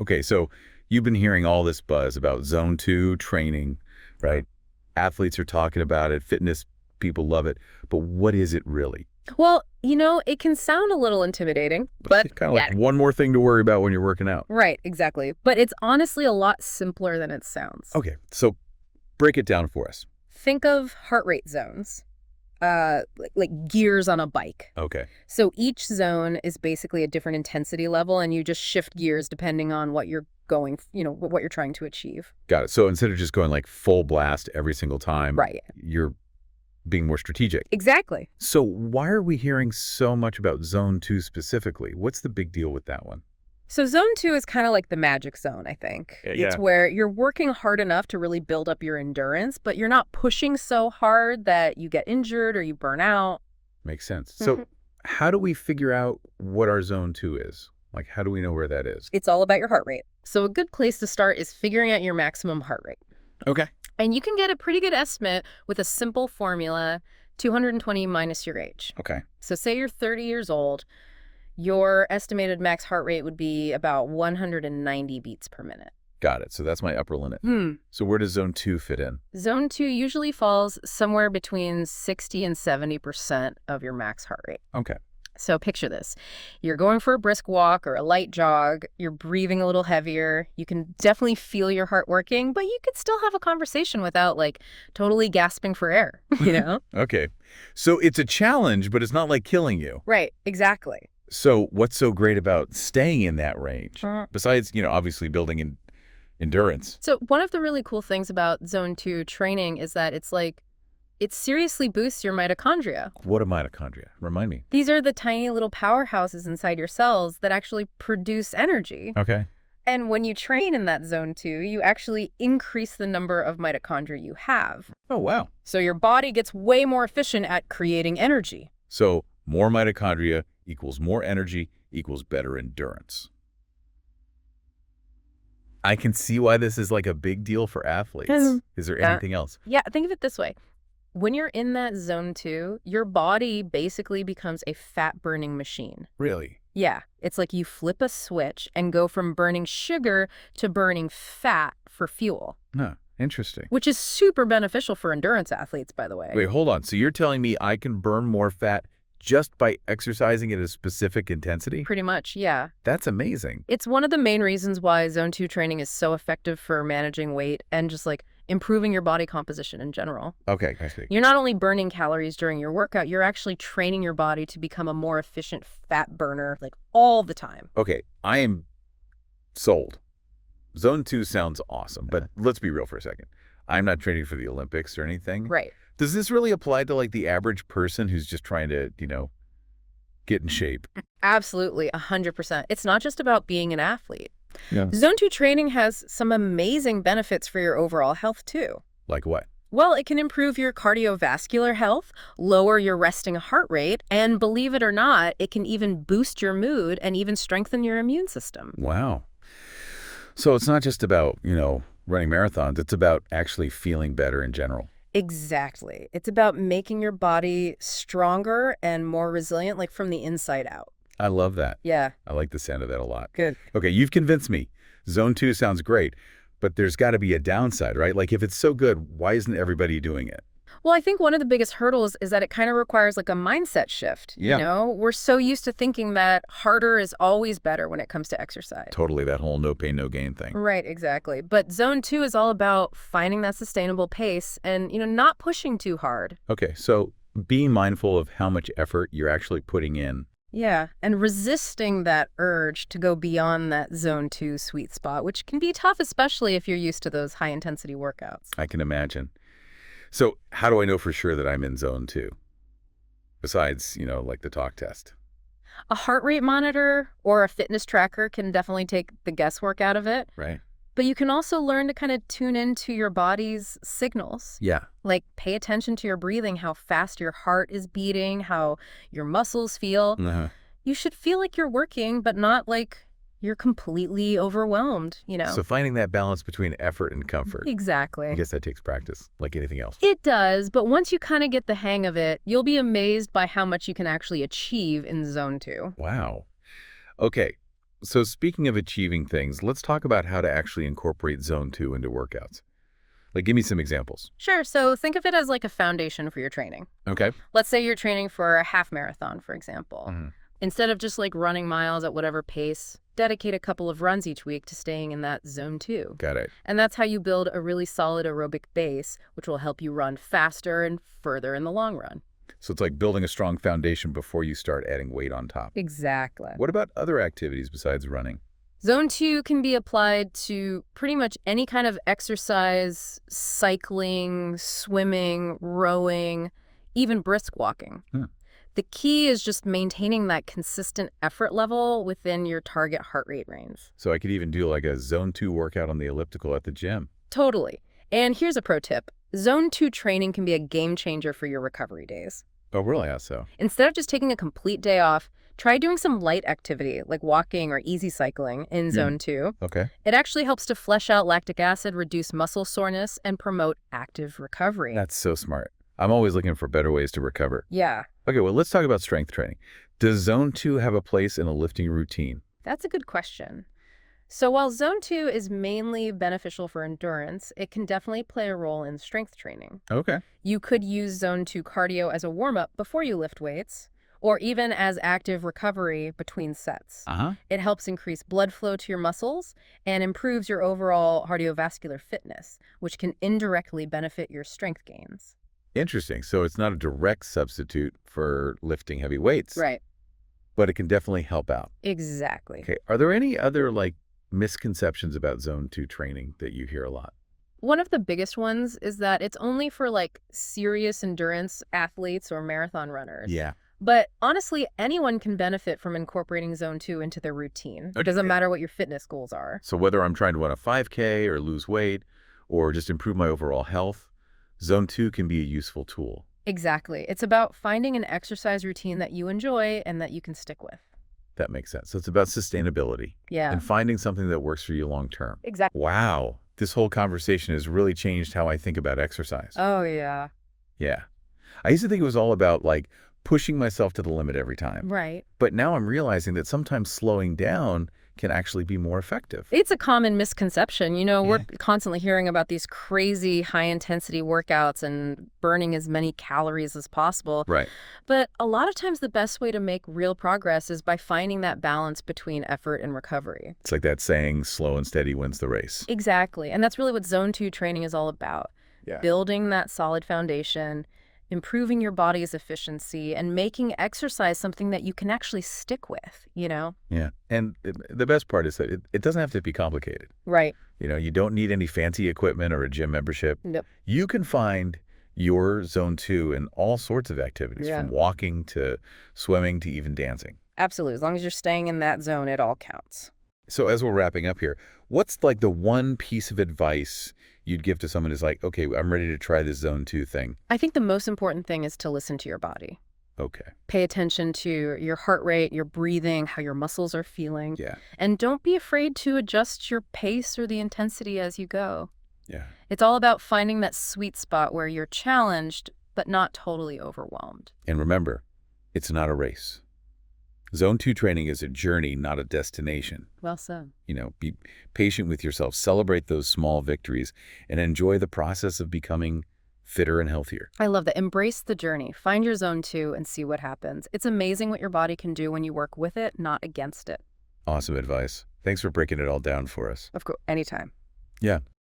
Okay, so you've been hearing all this buzz about zone 2 training, right? Athletes are talking about it, fitness people love it, but what is it really? Well, it can sound a little intimidating, but Kind of yeah, like one more thing to worry about when you're working out. right, exactly. But it's honestly a lot simpler than it sounds. Okay, so break it down for us. Think of heart rate zones, like gears on a bike. Okay, So each zone is basically a different intensity level, and you just shift gears depending on what you're what you're trying to achieve. got it. So instead of just going like full blast every single time, Right. you're being more strategic. Exactly. So why are we hearing so much about zone 2 specifically? What's the big deal with that one? So zone 2 is kind of like the magic zone, I think. Yeah. It's where you're working hard enough to really build up your endurance, but you're not pushing so hard that you get injured or you burn out. Makes sense. So how do we figure out what our zone 2 is? Like, how do we know where that is? It's all about your heart rate. So a good place to start is figuring out your maximum heart rate. Okay. And you can get a pretty good estimate with a simple formula, 220 minus your age. Okay. So say you're 30 years old, your estimated max heart rate would be about 190 beats per minute. Got it. So that's my upper limit. So where does zone 2 fit in? Zone 2 usually falls somewhere between 60 and 70% of your max heart rate. Okay. So picture this. You're going for a brisk walk or a light jog. You're breathing a little heavier. You can definitely feel your heart working, but you could still have a conversation without totally gasping for air, Okay. So it's a challenge, but it's not like killing you. Right, exactly. So what's so great about staying in that range? Besides, obviously building in endurance. So one of the really cool things about zone 2 training is that it seriously boosts your mitochondria. What are mitochondria? Remind me. These are the tiny little powerhouses inside your cells that actually produce energy. Okay. And when you train in that zone 2, you actually increase the number of mitochondria you have. Oh, wow. So your body gets way more efficient at creating energy. So more mitochondria equals more energy equals better endurance. I can see why this is like a big deal for athletes. Is there anything else? Yeah, think of it this way. When you're in that zone 2, your body basically becomes a fat-burning machine. Really? Yeah, it's like you flip a switch and go from burning sugar to burning fat for fuel. Huh. Interesting. Which is super beneficial for endurance athletes, by the way. Wait, hold on. So you're telling me I can burn more fat just by exercising at a specific intensity? Pretty much, yeah. That's amazing. It's one of the main reasons why zone 2 training is so effective for managing weight and just improving your body composition in general. Okay, I see. You're not only burning calories during your workout, you're actually training your body to become a more efficient fat burner all the time. Okay, I am sold. Zone 2 sounds awesome, but let's be real for a second. I'm not training for the Olympics or anything. Right. Does this really apply to the average person who's just trying to, get in shape? Absolutely, 100%. It's not just about being an athlete. Yeah. Zone 2 training has some amazing benefits for your overall health, too. Like what? Well, it can improve your cardiovascular health, lower your resting heart rate, and believe it or not, it can even boost your mood and even strengthen your immune system. Wow. So it's not just about, running marathons. It's about actually feeling better in general. Exactly. It's about making your body stronger and more resilient, from the inside out. I love that. Yeah. I like the sound of that a lot. Good. Okay, you've convinced me. Zone 2 sounds great, but there's got to be a downside, right? If it's so good, why isn't everybody doing it? Well, I think one of the biggest hurdles is that it kind of requires a mindset shift. Yeah. We're so used to thinking that harder is always better when it comes to exercise. Totally, that whole no pain, no gain thing. Right, exactly. But zone 2 is all about finding that sustainable pace and, not pushing too hard. Okay, so being mindful of how much effort you're actually putting in. Yeah, and resisting that urge to go beyond that zone 2 sweet spot, which can be tough, especially if you're used to those high-intensity workouts. I can imagine. So how do I know for sure that I'm in zone 2? Besides, the talk test. A heart rate monitor or a fitness tracker can definitely take the guesswork out of it. Right. But you can also learn to kind of tune into your body's signals. Yeah. Pay attention to your breathing, how fast your heart is beating, how your muscles feel. You should feel like you're working, but not you're completely overwhelmed, So finding that balance between effort and comfort. Exactly. I guess that takes practice, like anything else. It does, but once you kind of get the hang of it, you'll be amazed by how much you can actually achieve in zone 2. Wow. Okay, So speaking of achieving things, let's talk about how to actually incorporate Zone 2 into workouts. Like, give me some examples. Sure, so think of it as like a foundation for your training. Okay. Let's say you're training for a half marathon, for example. Mhm. Instead of just like running miles at whatever pace, dedicate a couple of runs each week to staying in that zone 2. Got it. And that's how you build a really solid aerobic base, which will help you run faster and further in the long run. So it's like building a strong foundation before you start adding weight on top. Exactly. What about other activities besides running? Zone 2 can be applied to pretty much any kind of exercise, cycling, swimming, rowing, even brisk walking. Hmm. The key is just maintaining that consistent effort level within your target heart rate range. So I could even do like a Zone 2 workout on the elliptical at the gym. Totally. And here's a pro tip. Zone 2 training can be a game changer for your recovery days. Oh, really? How so? Instead of just taking a complete day off, try doing some light activity like walking or easy cycling in Zone 2. Okay. It actually helps to flush out lactic acid, reduce muscle soreness, and promote active recovery. That's so smart. I'm always looking for better ways to recover. Yeah, Okay, well, let's talk about strength training. Does Zone 2 have a place in a lifting routine? that's a good question. So while Zone 2 is mainly beneficial for endurance, it can definitely play a role in strength training. Okay. You could use Zone 2 cardio as a warm-up before you lift weights, or even as active recovery between sets. Uh-huh. It helps increase blood flow to your muscles and improves your overall cardiovascular fitness, which can indirectly benefit your strength gains. Interesting. So it's not a direct substitute for lifting heavy weights, Right. but it can definitely help out. Exactly. Okay. Are there any other like misconceptions about Zone 2 training that you hear a lot? One of the biggest ones is that it's only for like serious endurance athletes or marathon runners. Yeah. But honestly, anyone can benefit from incorporating Zone 2 into their routine. It doesn't Okay. matter what your fitness goals are. So whether I'm trying to run a 5K or lose weight or just improve my overall health, Zone 2 can be a useful tool. Exactly. It's about finding an exercise routine that you enjoy and that you can stick with. That makes sense. So it's about sustainability Yeah. and finding something that works for you long term. Exactly. Wow. This whole conversation has really changed how I think about exercise. Oh, yeah. Yeah. I used to think it was all about like pushing myself to the limit every time. Right. But now I'm realizing that sometimes slowing down can actually be more effective. It's a common misconception. We're Yeah. constantly hearing about these crazy high-intensity workouts and burning as many calories as possible. Right. But a lot of times the best way to make real progress is by finding that balance between effort and recovery. It's like that saying, slow and steady wins the race. Exactly. And that's really what Zone 2 training is all about. Yeah. Building that solid foundation, improving your body's efficiency, and making exercise something that you can actually stick with. Yeah. And the best part is that it doesn't have to be complicated. Right. You don't need any fancy equipment or a gym membership. Nope. You can find your Zone 2 in all sorts of activities, Yeah. from walking to swimming to even dancing. Absolutely. As long as you're staying in that zone, it all counts. So as we're wrapping up here, what's like the one piece of advice you'd give to someone who's like, okay, I'm ready to try this Zone 2 thing? I think the most important thing is to listen to your body. Okay. Pay attention to your heart rate, your breathing, how your muscles are feeling. Yeah. And don't be afraid to adjust your pace or the intensity as you go. Yeah. It's all about finding that sweet spot where you're challenged, but not totally overwhelmed. And remember, it's not a race. Zone 2 training is a journey, not a destination. Well said. Be patient with yourself, celebrate those small victories, and enjoy the process of becoming fitter and healthier. I love that. Embrace the journey. Find your Zone 2 and see what happens. It's amazing what your body can do when you work with it, not against it. Awesome advice. Thanks for breaking it all down for us. Of course, anytime. Yeah.